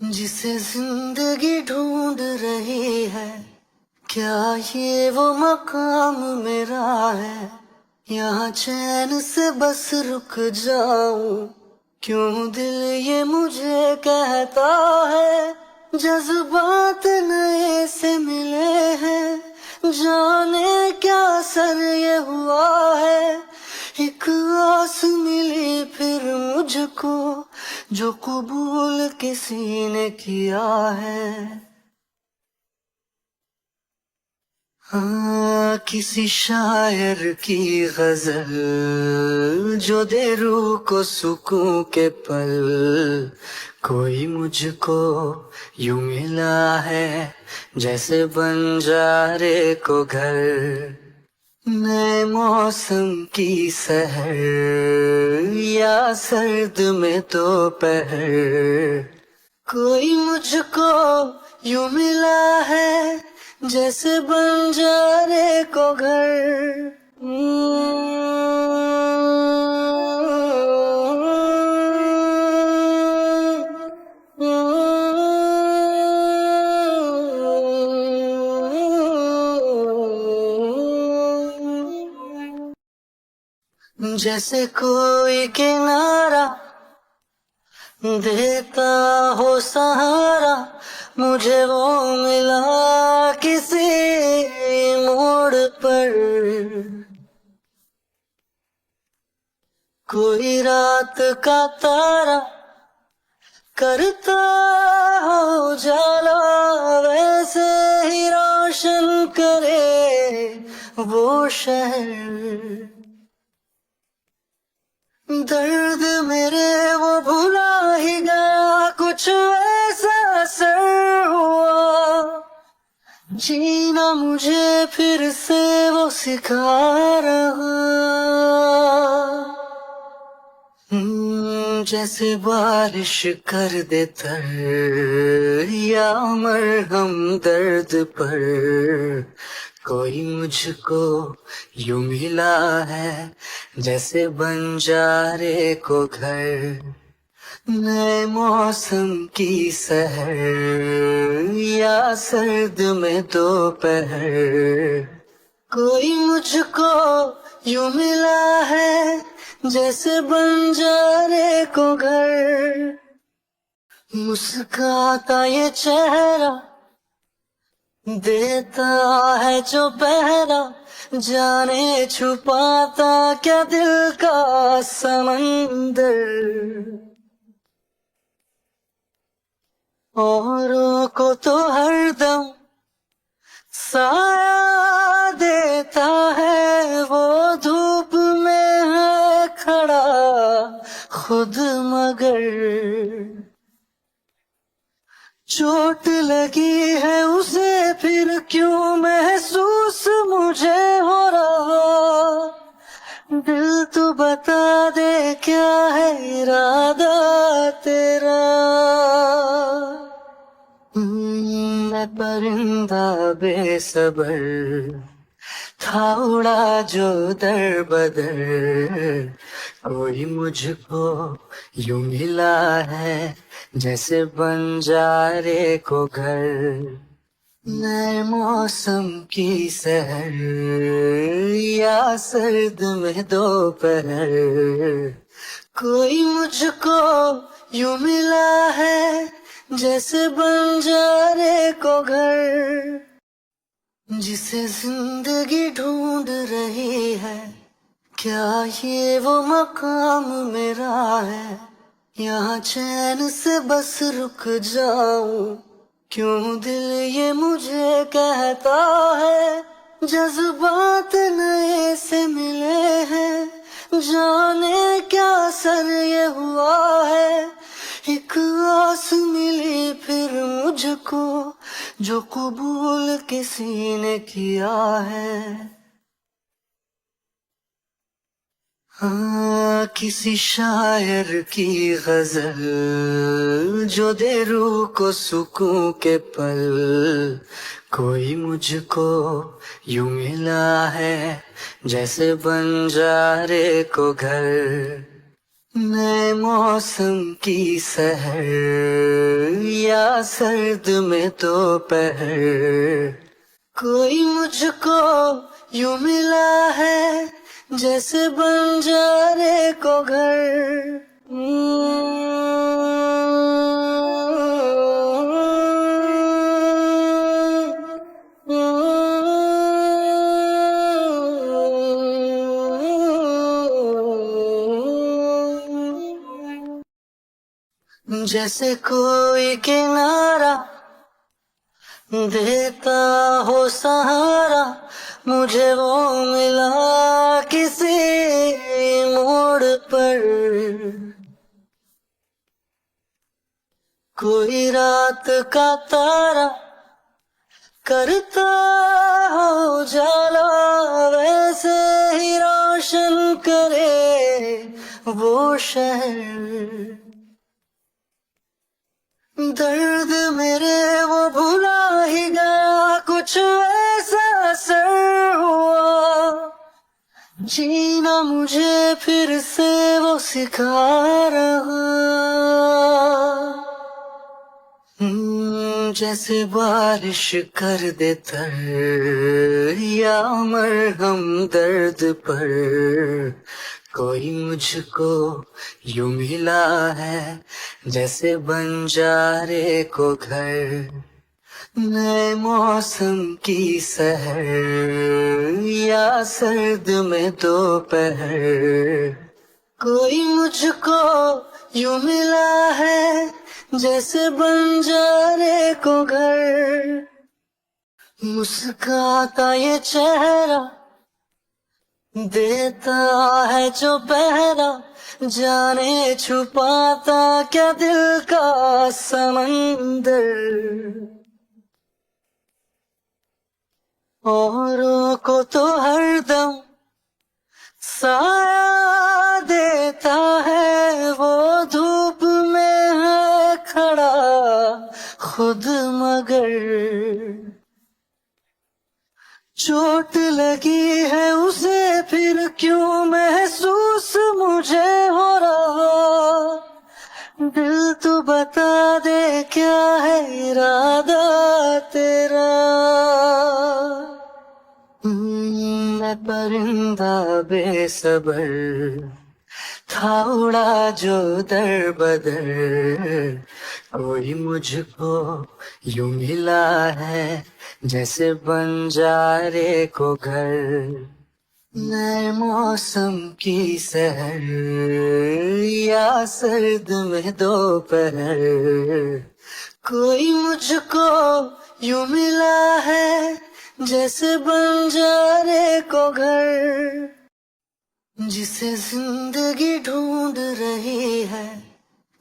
जिसे जिंदगी ढूंढ रही है, क्या ये वो मकाम मेरा है? यहाँ चैन से बस रुक जाऊं, क्यों दिल ये मुझे कहता है? जज्बात नए से मिले हैं, जाने क्या असर ये हुआ है। एक आस मिली फिर मुझको, जो कबूल किसी ने किया है। हाँ, किसी शायर की गजल जो दे रूह को सुकून के पल। कोई मुझको यूं मिला है, जैसे बंजारे को घर। नए मौसम की सहर या सर्द में दोपहर। कोई मुझको यूं मिला है, जैसे बंजारे को घर। जैसे कोई किनारा देता हो सहारा, मुझे वो मिला किसी मोड़ पर। कोई रात का तारा करता हो जाला, वैसे ही रोशन करे वो शहर। दर्द मेरे वो भुला ही गया, कुछ ऐसा असर हुआ। जीना मुझे फिर से वो सिखा रहा। जैसे बारिश कर दे तर, या मरहम दर्द पर। कोई मुझको यूं मिला है, जैसे बंजारे को घर। नए मौसम की सहर या सर्द में दोपहर। कोई मुझको यूं मिला है, जैसे बंजारे को घर। मुस्काता ये चेहरा देता है जो पहरा, जाने छुपाता क्या दिल का समंदर। औरों को तो हरदम साया देता है, वो धूप में है खड़ा खुद मगर। चोट लगी है उसे फिर क्यों महसूस मुझे हो रहा। दिल तो बता दे क्या है इरादा तेरा। मैं परिंदा बेसबर था, उड़ा जो दर बदर। कोई मुझको यूं मिला है, जैसे बंजारे को घर। नए मौसम की सहर या सर्द में दोपहर। कोई मुझको यूं मिला है, जैसे बंजारे को घर। जिसे जिंदगी ढूंढ रही है, क्या ये वो मकाम मेरा है? यहाँ चैन से बस रुक जाऊं, क्यों दिल ये मुझे कहता है? जज्बात नए से मिले हैं, जाने क्या असर ये हुआ है। एक आस मिली फिर मुझको, जो कबूल किसी ने किया है। हाँ, किसी शायर की गजल जो दे रूह को सुकून के पल। कोई मुझको यूं मिला है, जैसे बंजारे को घर। नए मौसम की सहर या सर्द में दोपहर, कोई मुझको यूं मिला है जैसे बंजारे को घर। जैसे कोई किनारा देता हो सहारा, मुझे वो मिला किसी मोड़ पर। कोई रात का तारा करता हो जाला, वैसे ही रोशन करे वो शहर। दर्द मेरे वो भुला ही गया, कुछ ऐसा असर हुआ, जीना मुझे फिर से वो सिखा रहा। जैसे बारिश कर दे तर, या मरहम दर्द पर, कोई मुझको यूं मिला है जैसे बंजारे को घर। नए मौसम की सहर, या सर्द में दोपहर, कोई मुझको यूं मिला है जैसे बंजारे को घर। मुस्काता ये चेहरा देता है जो पहरा, जाने छुपाता क्या दिल का समंदर। औरों को तो हरदम साया देता है, वो धूप में है खड़ा खुद मगर। चोट लगी है उसे फिर क्यों महसूस मुझे हो रहा, दिल तो बता दे क्या है इरादा तेरा। मैं परिंदा बेसबर था उड़ा जो दर बदर, कोई मुझको यूं मिला है जैसे बंजारे को घर। नए मौसम की सहर, या सर्द में दोपहर, कोई मुझको यूं मिला है जैसे बंजारे को घर। जिसे जिंदगी ढूंढ रही है,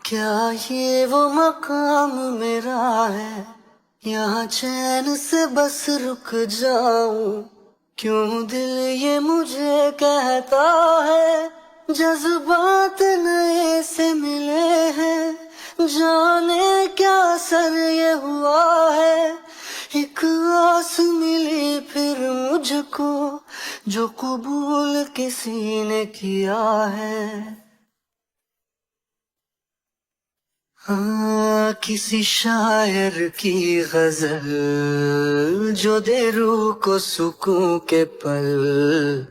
क्या ये वो मकाम मेरा है, यहाँ चैन से बस रुक जाऊं, क्यों दिल ये मुझे कहता है। जज्बात नए से मिले हैं, जाने क्या सर ये हुआ है, एक आस मिली फिर मुझको जो कबूल किसी ने किया है। हाँ, किसी शायर की गजल जो दे रूह को सुकून के पल,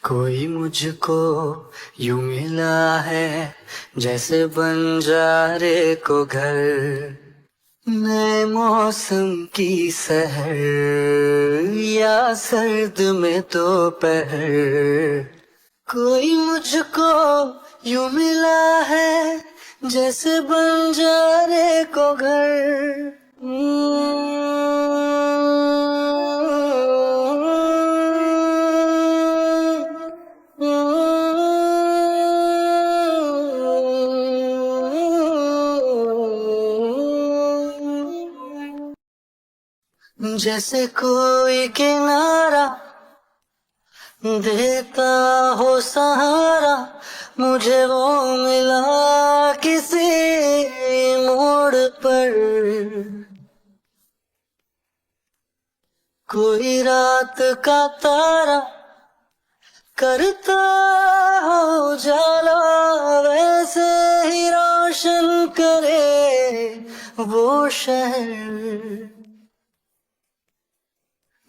कोई मुझको यूं मिला है जैसे बंजारे को घर। नए मौसम की सहर, या सर्द में दोपहर, कोई मुझको यूं मिला है जैसे बंजारे को घर। जैसे कोई किनारा देता हो सहारा, मुझे वो मिला किसी मोड़ पर। कोई रात का तारा करता हो जाला वैसे ही रोशन करे वो शहर।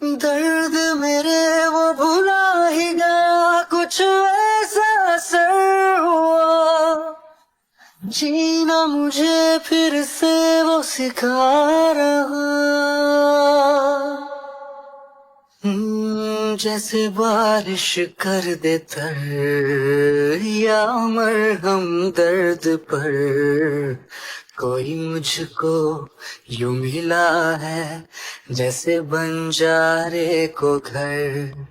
दर्द मेरे वो भुला ही गया, कुछ ऐसा असर हुआ, जीना मुझे फिर से वो सिखा रहा। जैसे बारिश कर दे तर या मरहम दर्द पर, कोई मुझको यूं मिला है जैसे बंजारे को घर।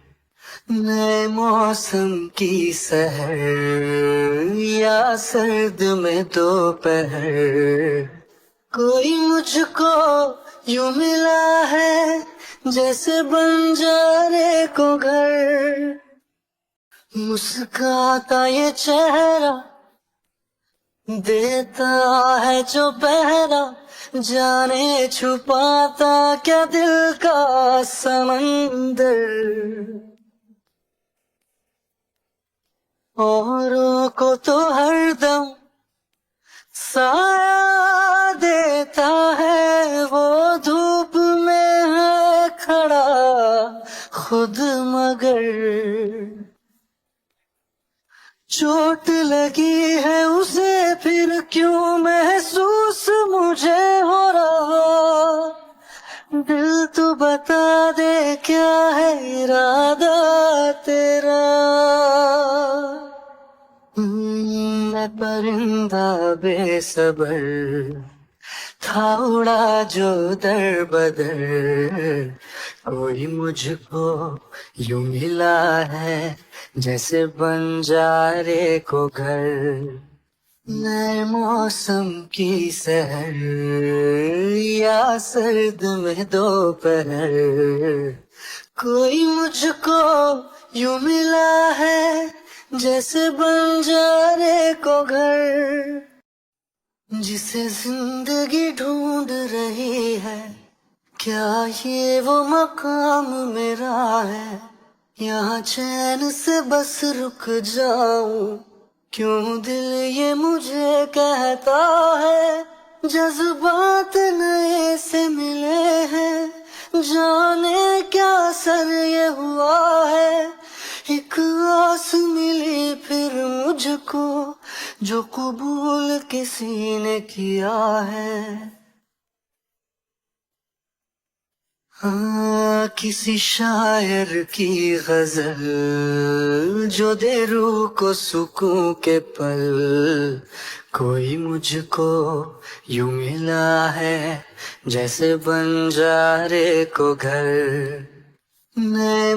नए मौसम की सहर या सर्द में दोपहर, कोई मुझको यूं मिला है जैसे बंजारे को घर। मुस्काता ये चेहरा देता है जो पहरा, जाने छुपाता क्या दिल का समंदर। औरों को तो हरदम साया देता है, वो धूप में है खड़ा खुद मगर। चोट लगी है उसे फिर क्यों महसूस मुझे हो रहा, दिल तो बता दे क्या है इरादा तेरा। मैं परिंदा बेसबर था उड़ा जो दर बदर, कोई मुझको यूं मिला है जैसे बंजारे को घर। नए मौसम की सहर या सर्द में दोपहर, कोई मुझको यूं मिला है जैसे बंजारे को घर। जिसे जिंदगी ढूंढ रही है, क्या ये वो मकाम मेरा है, यहाँ चैन से बस रुक जाऊं, क्यों दिल ये मुझे कहता है। जज्बात नए से मिले हैं, जाने क्या असर ये हुआ है, एक आस मिली फिर मुझको जो कबूल किसी ने किया है। हाँ, किसी शायर की गजल जो दे रूह को सुकून के पल, कोई मुझको यूं मिला है जैसे बंजारे को घर। मैं